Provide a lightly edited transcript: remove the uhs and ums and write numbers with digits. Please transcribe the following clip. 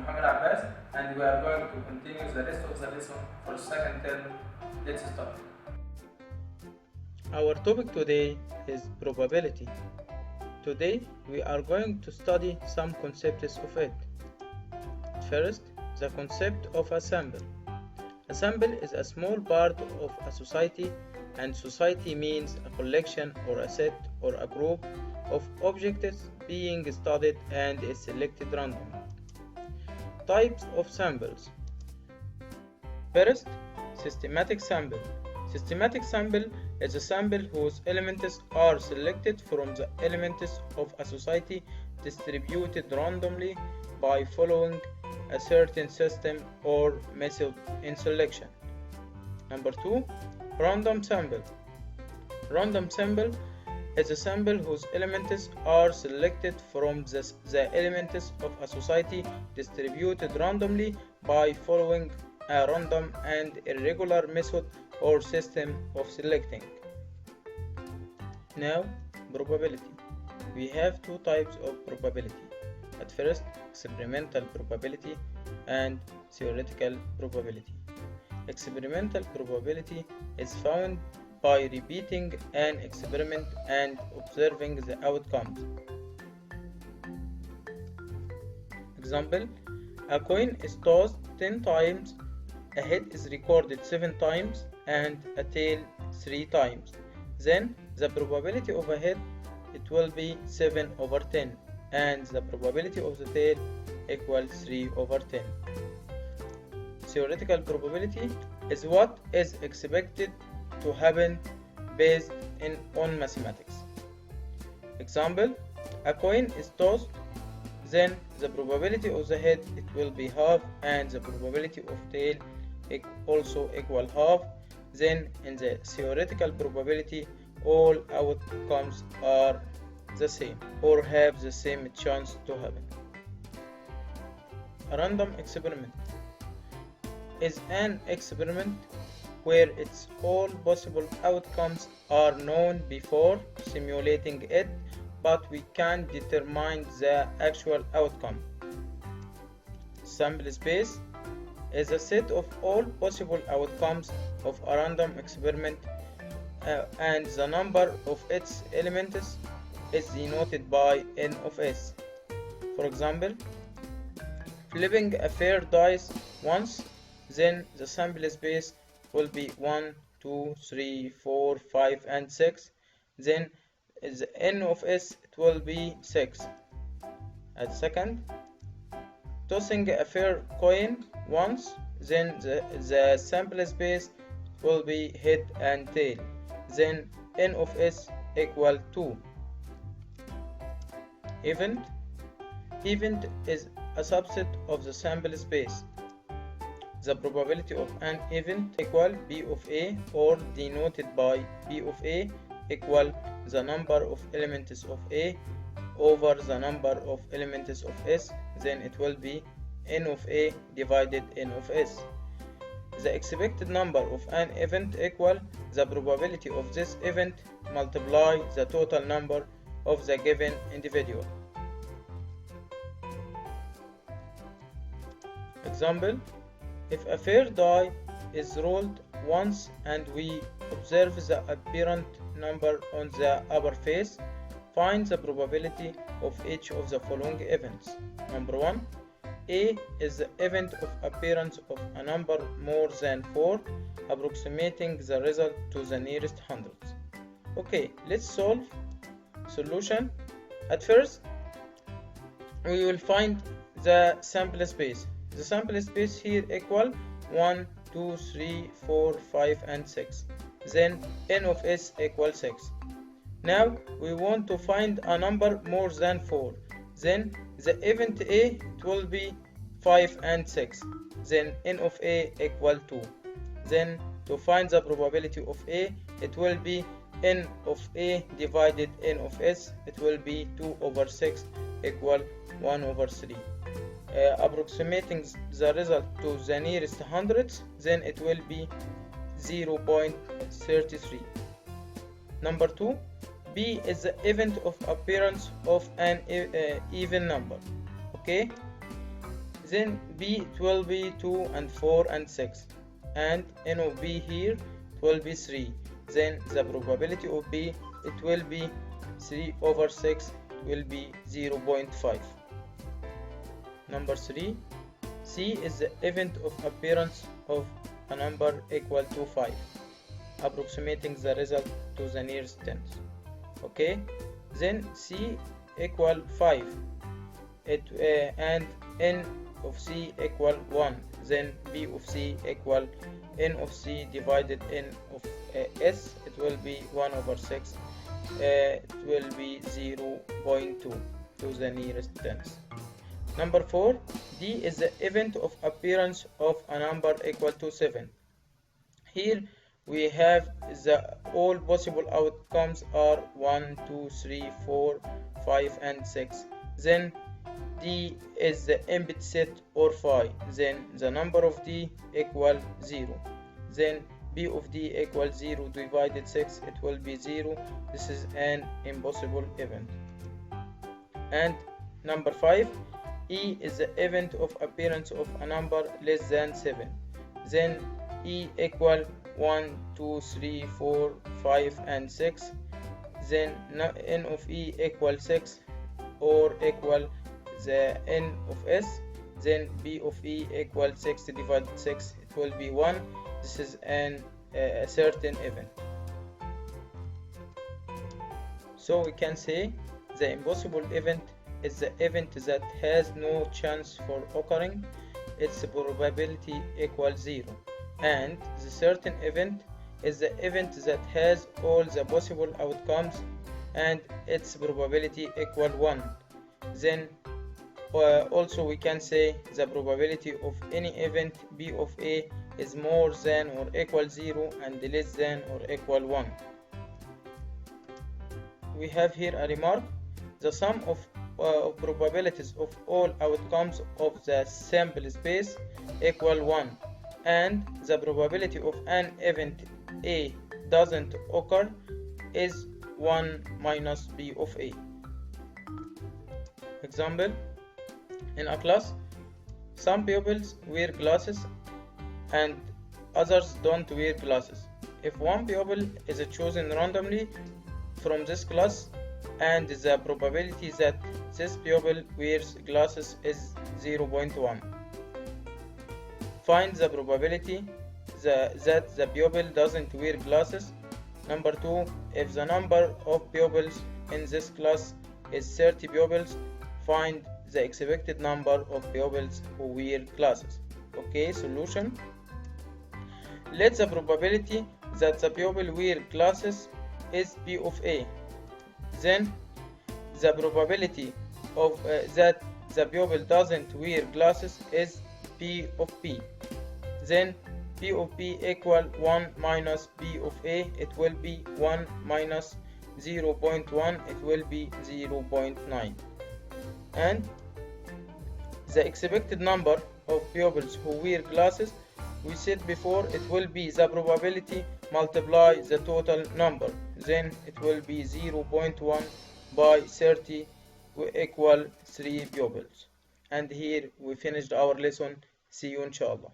Muhammad Abbas, and we are going to continue the rest of the lesson for the second term. Let's start. Our topic today is probability. Today we are going to study some concepts of it. First, the concept of a sample. A sample is a small part of a society, and society means a collection or a set or a group of objects being studied and is selected randomly. Types of samples. First, systematic sample. Systematic sample is a sample whose elements are selected from the elements of a society distributed randomly by following a certain system or method in selection. Number 2, random sample. Random sample is a sample whose elements are selected from the elements of a society distributed randomly by following a random and irregular method or system of selecting. Now, probability. We have two types of probability. At first, experimental probability and theoretical probability. Experimental probability is found by repeating an experiment and observing the outcomes. Example, a coin is tossed 10 times, a head is recorded 7 times, and a tail 3 times. Then the probability of a head, it will be 7 over 10, and the probability of the tail equals 3 over 10. Theoretical probability is what is expected to happen based on mathematics. Example, a coin is tossed, then the probability of the head, it will be half, and the probability of tail also equal half. Then in the theoretical probability, all outcomes are the same or have the same chance to happen. A random experiment is an experiment where its all possible outcomes are known before simulating it, but we can't determine the actual outcome. Sample space is a set of all possible outcomes of a random experiment, and the number of its elements is denoted by n of s. For example, flipping a fair dice once, then the sample space will be 1, 2, 3, 4, 5, and 6. Then the n of s, it will be 6. At second, tossing a fair coin once, then the sample space will be head and tail. Then n of s equal 2. Event is a subset of the sample space. The probability of an event equal b of a, or denoted by b of a, equal the number of elements of a over the number of elements of s. Then it will be n of a divided n of s. The expected number of an event equal the probability of this event multiply the total number of the given individual. Example, if a fair die is rolled once and we observe the apparent number on the upper face, find the probability of each of the following events. Number 1, A is the event of appearance of a number more than 4, approximating the result to the nearest hundreds. Okay, let's solve. Solution. At first, we will find the sample space. The sample space here equal 1, 2, 3, 4, 5, and 6. Then n of s equal 6. Now we want to find a number more than 4. Then the event A, it will be 5 and 6. Then n of A equal 2. Then to find the probability of A, it will be n of A divided n of s. It will be 2 over 6 equal 1 over 3. Approximating the result to the nearest hundreds, then it will be 0.33. Number 2, B is the event of appearance of an even number. Okay, then B it will be 2 and 4 and 6, and n of B here it will be 3. Then the probability of B it will be 3 over 6, it will be 0.5. Number 3, C is the event of appearance of a number equal to 5, approximating the result to the nearest tens. Okay, then C equal 5 and n of C equal 1, then B of C equal n of C divided n of S, it will be 1 over 6, it will be 0.2 to the nearest tens. Number 4, D is the event of appearance of a number equal to 7. Here we have the all possible outcomes are 1, 2, 3, 4, 5 and 6. Then D is the empty set or phi. Then the number of D equal 0. Then B of D equals 0 divided 6, it will be 0. This is an impossible event. And number 5, E is the event of appearance of a number less than 7. Then E equal 1, 2, 3, 4, 5 and 6. Then n of E equal 6 or equal the n of S. Then B of E equal 6 divided 6, it will be 1. This is a certain event. So we can say the impossible event is the event that has no chance for occurring, its probability equals 0. And the certain event is the event that has all the possible outcomes and its probability equal 1. Then also we can say the probability of any event B of A is more than or equal 0 and less than or equal 1. We have here a remark: the sum of probabilities of all outcomes of the sample space equal 1, and the probability of an event A doesn't occur is 1 minus B of A. Example: in a class, some pupils wear glasses and others don't wear glasses. If one pupil is chosen randomly from this class and the probability that this pupil wears glasses is 0.1, find the probability that the pupil doesn't wear glasses. Number 2, if the number of pupils in this class is 30 pupils, find the expected number of pupils who wear glasses. Okay, solution: let the probability that the pupil wear glasses is P of A. Then the probability of that the pupil doesn't wear glasses is P of P. Then P of P equal 1 minus P of A, it will be 1 minus 0.1, it will be 0.9. And the expected number of pupils who wear glasses, we said before, it will be the probability multiply the total number. Then it will be 0.1 by 30 equal 3 pupils. And here we finished our lesson. See you inshallah.